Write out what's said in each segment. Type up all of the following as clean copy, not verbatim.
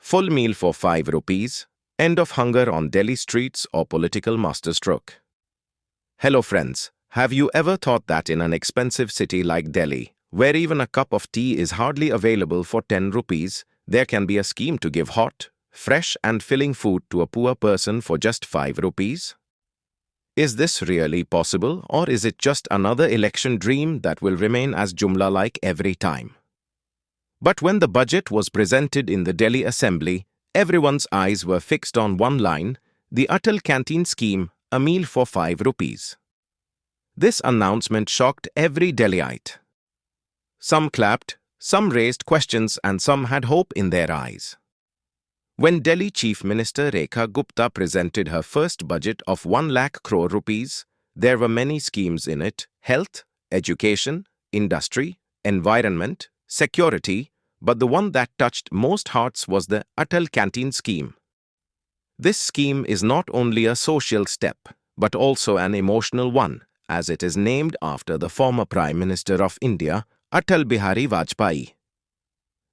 Full meal for 5 rupees, end of hunger on Delhi streets or political masterstroke. Hello friends, have you ever thought that in an expensive city like Delhi, where even a cup of tea is hardly available for 10 rupees, there can be a scheme to give hot, fresh and filling food to a poor person for just 5 rupees? Is this really possible, or is it just another election dream that will remain as Jumla-like every time? But when the budget was presented in the Delhi Assembly, everyone's eyes were fixed on one line, the Atal Canteen scheme, a meal for 5 rupees. This announcement shocked every Delhiite. Some clapped, some raised questions, and some had hope in their eyes. When Delhi Chief Minister Rekha Gupta presented her first budget of 1 lakh crore rupees, there were many schemes in it: health, education, industry, environment, security, but the one that touched most hearts was the Atal Canteen scheme. This scheme is not only a social step, but also an emotional one, as it is named after the former Prime Minister of India, Bihari Vajpayee.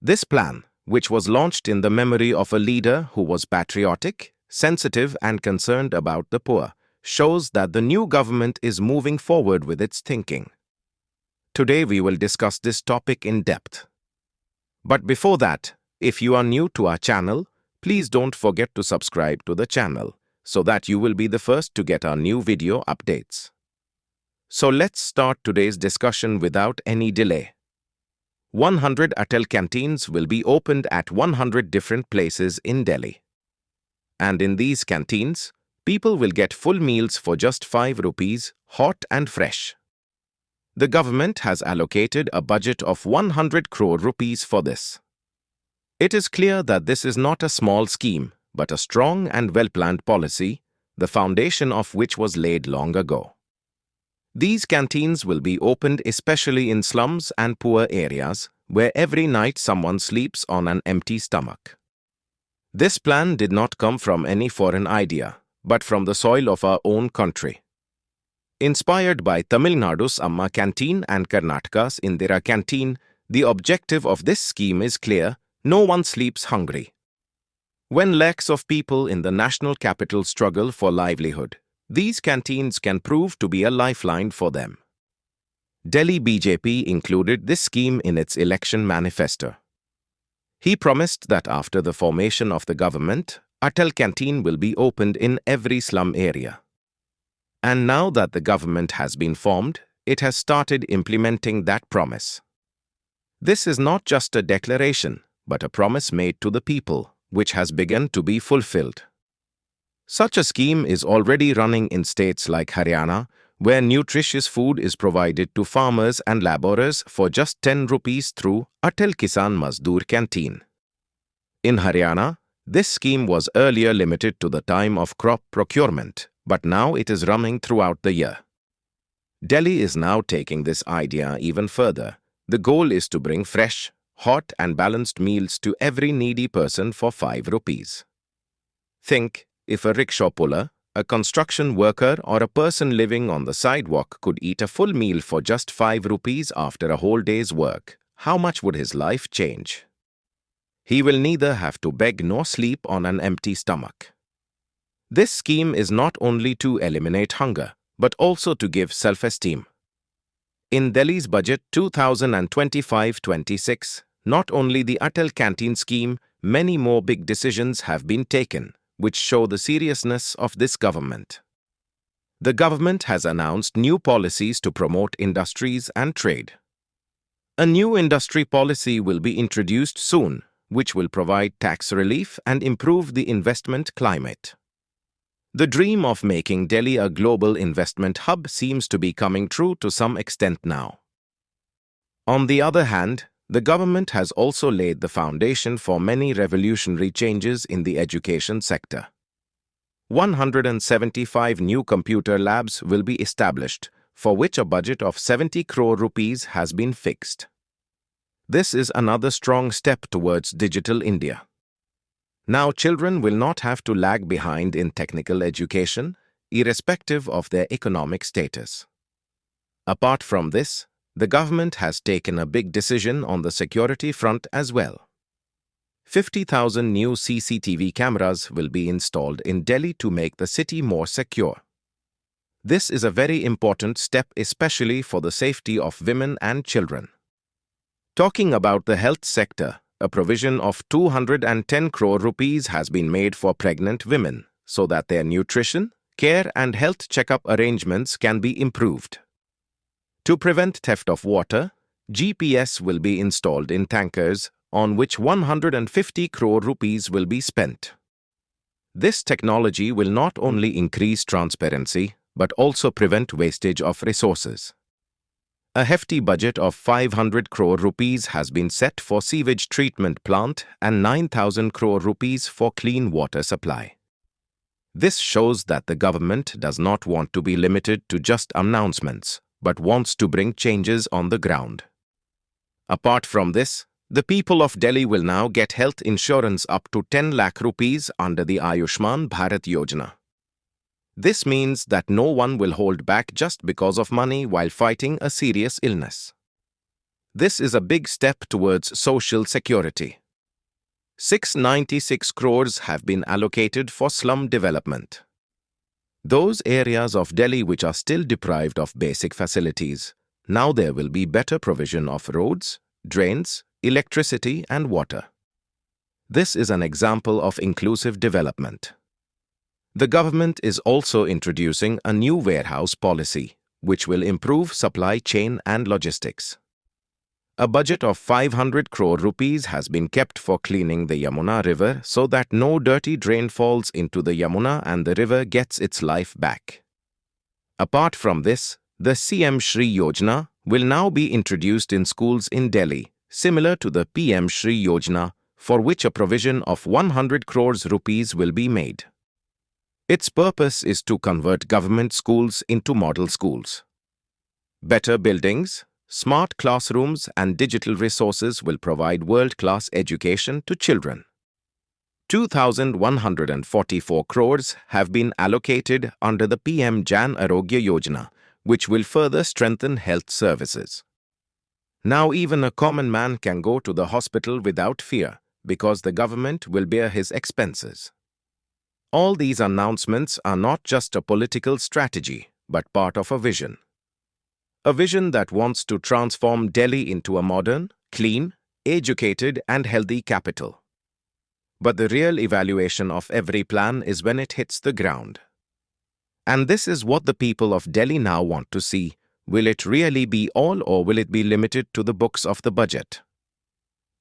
This plan, which was launched in the memory of a leader who was patriotic, sensitive and concerned about the poor, shows that the new government is moving forward with its thinking. Today we will discuss this topic in depth. But before that, if you are new to our channel, please don't forget to subscribe to the channel so that you will be the first to get our new video updates. So let's start today's discussion without any delay. 100 Atal canteens will be opened at 100 different places in Delhi. And in these canteens, people will get full meals for just 5 rupees, hot and fresh. The government has allocated a budget of 100 crore rupees for this. It is clear that this is not a small scheme, but a strong and well-planned policy, the foundation of which was laid long ago. These canteens will be opened especially in slums and poor areas, where every night someone sleeps on an empty stomach. This plan did not come from any foreign idea, but from the soil of our own country. Inspired by Tamil Nadu's Amma Canteen and Karnataka's Indira Canteen, the objective of this scheme is clear: no one sleeps hungry. When lakhs of people in the national capital struggle for livelihood, these canteens can prove to be a lifeline for them. Delhi BJP included this scheme in its election manifesto. He promised that after the formation of the government, Atal Canteen will be opened in every slum area. And now that the government has been formed, it has started implementing that promise. This is not just a declaration, but a promise made to the people, which has begun to be fulfilled. Such a scheme is already running in states like Haryana, where nutritious food is provided to farmers and laborers for just 10 rupees through Atal Kisan Mazdoor Canteen. In Haryana, this scheme was earlier limited to the time of crop procurement, but now it is running throughout the year. Delhi is now taking this idea even further. The goal is to bring fresh, hot and balanced meals to every needy person for 5 rupees. Think, if a rickshaw puller, a construction worker or a person living on the sidewalk could eat a full meal for just 5 rupees after a whole day's work, how much would his life change? He will neither have to beg nor sleep on an empty stomach. This scheme is not only to eliminate hunger, but also to give self-esteem. In Delhi's budget 2025-26, not only the Atal Canteen scheme, many more big decisions have been taken, which show the seriousness of this government. The government has announced new policies to promote industries and trade. A new industry policy will be introduced soon, which will provide tax relief and improve the investment climate. The dream of making Delhi a global investment hub seems to be coming true to some extent now. On the other hand, the government has also laid the foundation for many revolutionary changes in the education sector. 175 new computer labs will be established, for which a budget of 70 crore rupees has been fixed. This is another strong step towards Digital India. Now children will not have to lag behind in technical education, irrespective of their economic status. Apart from this, the government has taken a big decision on the security front as well. 50,000 new CCTV cameras will be installed in Delhi to make the city more secure. This is a very important step, especially for the safety of women and children. Talking about the health sector, a provision of 210 crore rupees has been made for pregnant women so that their nutrition, care and health checkup arrangements can be improved. To prevent theft of water, GPS will be installed in tankers on which 150 crore rupees will be spent. This technology will not only increase transparency but also prevent wastage of resources. A hefty budget of 500 crore rupees has been set for sewage treatment plant and 9,000 crore rupees for clean water supply. This shows that the government does not want to be limited to just announcements, but wants to bring changes on the ground. Apart from this, the people of Delhi will now get health insurance up to 10 lakh rupees under the Ayushman Bharat Yojana. This means that no one will hold back just because of money while fighting a serious illness. This is a big step towards social security. 696 crores have been allocated for slum development. Those areas of Delhi which are still deprived of basic facilities, now there will be better provision of roads, drains, electricity and water. This is an example of inclusive development. The government is also introducing a new warehouse policy, which will improve supply chain and logistics. A budget of 500 crore rupees has been kept for cleaning the Yamuna river so that no dirty drain falls into the Yamuna and the river gets its life back. Apart from this, the 𝐮𝐩𝐽𝐿 will now be introduced in schools in Delhi, similar to the PM-SHRI, for which a provision of 100 crores rupees will be made. Its purpose is to convert government schools into model schools. Better buildings, smart classrooms and digital resources will provide world-class education to children. 2,144 crores have been allocated under the PM Jan Arogya Yojana, which will further strengthen health services. Now even a common man can go to the hospital without fear because the government will bear his expenses. All these announcements are not just a political strategy, but part of a vision. A vision that wants to transform Delhi into a modern, clean, educated and healthy capital. But the real evaluation of every plan is when it hits the ground. And this is what the people of Delhi now want to see. Will it really be all or will it be limited to the books of the budget?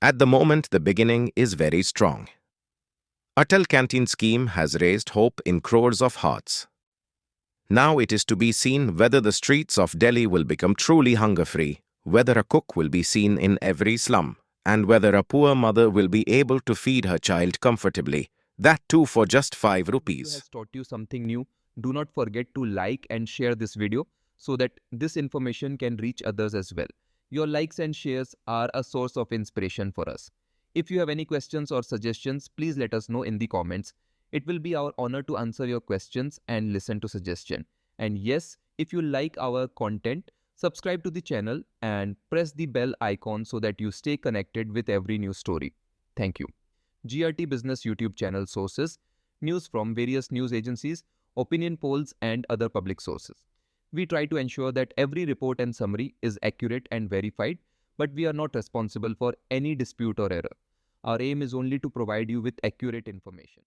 At the moment, the beginning is very strong. Atal Canteen scheme has raised hope in crores of hearts. Now it is to be seen whether the streets of Delhi will become truly hunger-free, whether a cook will be seen in every slum, and whether a poor mother will be able to feed her child comfortably, that too for just 5 rupees. This video has taught you something new. Do not forget to like and share this video so that this information can reach others as well. Your likes and shares are a source of inspiration for us. If you have any questions or suggestions, please let us know in the comments. It will be our honor to answer your questions and listen to suggestions. And yes, if you like our content, subscribe to the channel and press the bell icon so that you stay connected with every new story. Thank you. GRT Business YouTube channel sources, news from various news agencies, opinion polls and other public sources. We try to ensure that every report and summary is accurate and verified, but we are not responsible for any dispute or error. Our aim is only to provide you with accurate information.